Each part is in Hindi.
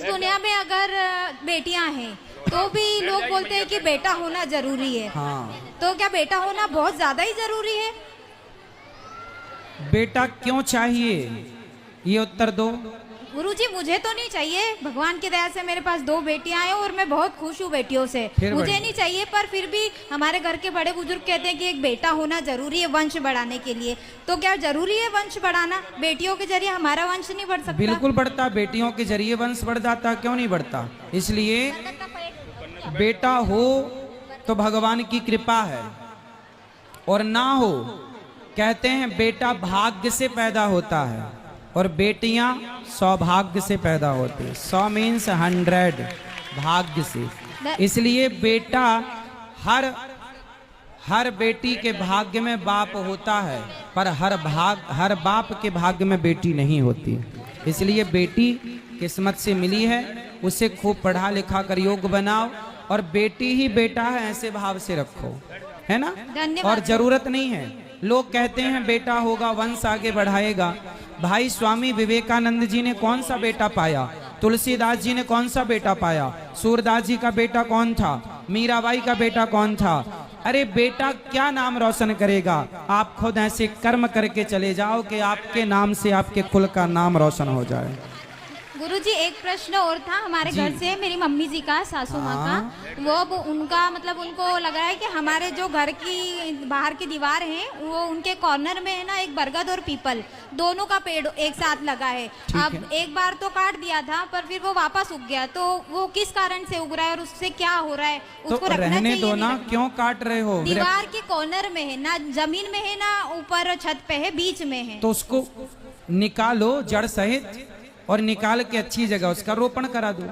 दुनिया में अगर बेटियां हैं तो भी लोग बोलते हैं कि बेटा होना जरूरी है। हाँ, तो क्या बेटा होना बहुत ज्यादा ही जरूरी है? बेटा क्यों चाहिए, ये उत्तर दो। गुरुजी मुझे तो नहीं चाहिए, भगवान की दया से मेरे पास 2 बेटियां हैं और मैं बहुत खुश हूँ बेटियों से। मुझे नहीं चाहिए, पर फिर भी हमारे घर के बड़े बुजुर्ग कहते हैं कि एक बेटा होना जरूरी है वंश बढ़ाने के लिए। तो क्या जरूरी है वंश बढ़ाना? बेटियों के जरिए हमारा वंश नहीं बढ़ सकता? बिल्कुल बढ़ता, बेटियों के जरिए वंश बढ़ जाता, क्यों नहीं बढ़ता। इसलिए बेटा हो तो भगवान की कृपा है, और ना हो, कहते हैं बेटा भाग्य से पैदा होता है और बेटियां सौभाग्य से पैदा होती है। 100 मीन्स 100, भाग्य से। इसलिए बेटा हर बेटी के भाग्य में बाप होता है, पर हर बाप के भाग्य में बेटी नहीं होती। इसलिए बेटी किस्मत से मिली है, उसे खूब पढ़ा लिखा कर योग्य बनाओ, और बेटी ही बेटा है ऐसे भाव से रखो, है ना। और जरूरत नहीं है, लोग कहते हैं बेटा होगा वंश आगे बढ़ाएगा। भाई स्वामी विवेकानंद जी ने कौन सा बेटा पाया? तुलसीदास जी ने कौन सा बेटा पाया? सूरदास जी का बेटा कौन था? मीराबाई का बेटा कौन था? अरे बेटा क्या नाम रोशन करेगा? आप खुद ऐसे कर्म करके चले जाओ कि आपके नाम से आपके कुल का नाम रोशन हो जाए। गुरुजी एक प्रश्न और था हमारे घर से, मेरी मम्मी जी का, सासू माँ का। वो अब उनका मतलब उनको लग रहा है कि हमारे जो घर की बाहर की दीवार है वो उनके कॉर्नर में है ना, एक बरगद और पीपल दोनों का पेड़ एक साथ लगा है। अब एक बार तो काट दिया था, पर फिर वो वापस उग गया। तो वो किस कारण से उग रहा है और उससे क्या हो रहा है? उसको तो रहने दो ना, क्यों काट रहे हो? दीवार के कॉर्नर में है ना, जमीन में है ना, ऊपर छत पे है, बीच में है। तो उसको निकालो जड़ सहित, और निकाल के अच्छी जगह उसका रोपण करा दो।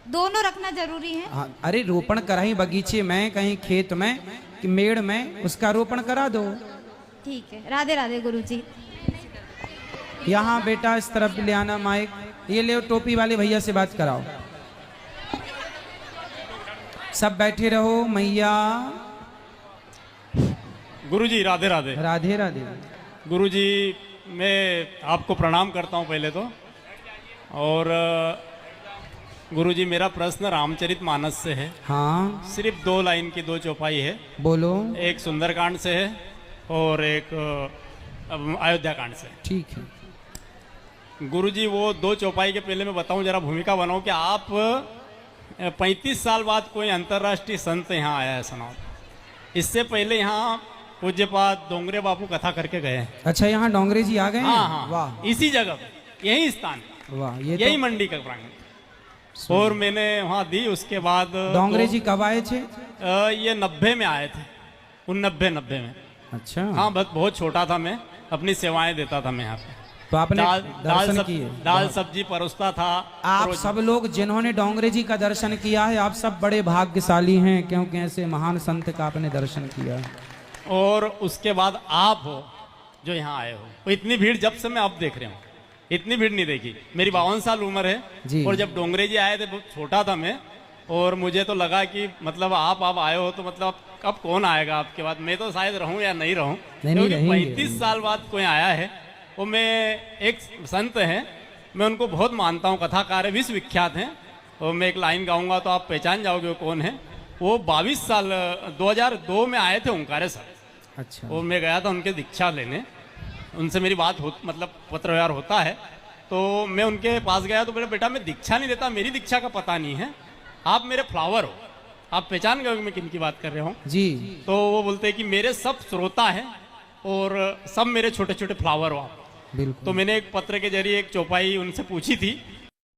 दोनों रखना जरूरी है। हाँ, अरे रोपण करा ही बगीचे में, कहीं खेत में, कि मेड़ में, उसका रोपण करा दो। ठीक है, राधे राधे गुरुजी। यहाँ बेटा इस तरफ ले आना माइक, ये ले, टोपी वाले भैया से बात कराओ। सब बैठे रहो मैया। गुरुजी राधे राधे। राधे राधे। गुरुजी मैं आपको प्रणाम करता हूँ पहले तो। और गुरुजी मेरा प्रश्न रामचरितमानस से है। हाँ, सिर्फ 2 लाइन की 2 चौपाई है। बोलो। एक सुंदरकांड से है और एक अयोध्या कांड से। ठीक है गुरुजी, वो 2 चौपाई के पहले मैं बताऊं, जरा भूमिका बनाऊं कि आप 35 साल बाद कोई अंतर्राष्ट्रीय संत यहाँ आया है, सुनाओ। इससे पहले यहाँ पूज्यपाद डोंगरे बापू कथा करके गए हैं। अच्छा, यहाँ डोंगरे जी आ गए हैं? हाँ हाँ, वाह, इसी जगह पे, यही स्थान, वाह, यही मंडी का प्रांगण। और मैंने वहाँ दी। उसके बाद डोंगरे जी कब आए थे? ये 90 में आए थे, 90 में। अच्छा, हाँ, बहुत छोटा था मैं, अपनी सेवाएं देता था मैं यहाँ पे। तो आपने दर्शन किए? दाल सब्जी परोसता था। आप सब लोग जिन्होंने डोंगरे जी का दर्शन किया है, आप सब बड़े भाग्यशाली हैं, क्योंकि ऐसे महान संत का आपने दर्शन किया है। और उसके बाद आप हो जो यहाँ आए हो, तो इतनी भीड़ जब से मैं अब देख रहा हूँ, इतनी भीड़ नहीं देखी। मेरी 52 साल उम्र है जी। और जब डोंगरे जी आए थे बहुत छोटा था मैं, और मुझे तो लगा कि मतलब आप आए हो तो मतलब कब कौन आएगा आपके बाद। मैं तो शायद रहूं या नहीं रहूं, क्योंकि 35 साल बाद कोई आया है। वो मैं एक संत हैं, मैं उनको बहुत मानता हूँ, कथाकार है, विश्व विख्यात हैं। और मैं एक लाइन गाऊंगा तो आप पहचान जाओगे वो कौन है। वो 22 साल 2002 में आए थे ओंकारेश्वर। अच्छा, और मैं गया था उनके दीक्षा लेने, उनसे मेरी बात मतलब पत्र व्यवहार होता है। तो मैं उनके पास गया तो बोले, बेटा मैं दीक्षा नहीं देता, मेरी दीक्षा का पता नहीं है, आप मेरे फ्लावर हो, आप पहचान गए मैं किन की बात कर रहा हूँ जी। तो वो बोलते हैं कि मेरे सब श्रोता हैं और सब मेरे छोटे छोटे फ्लावर हो आप। बिल्कुल। तो मैंने एक पत्र के जरिए एक चौपाई उनसे पूछी थी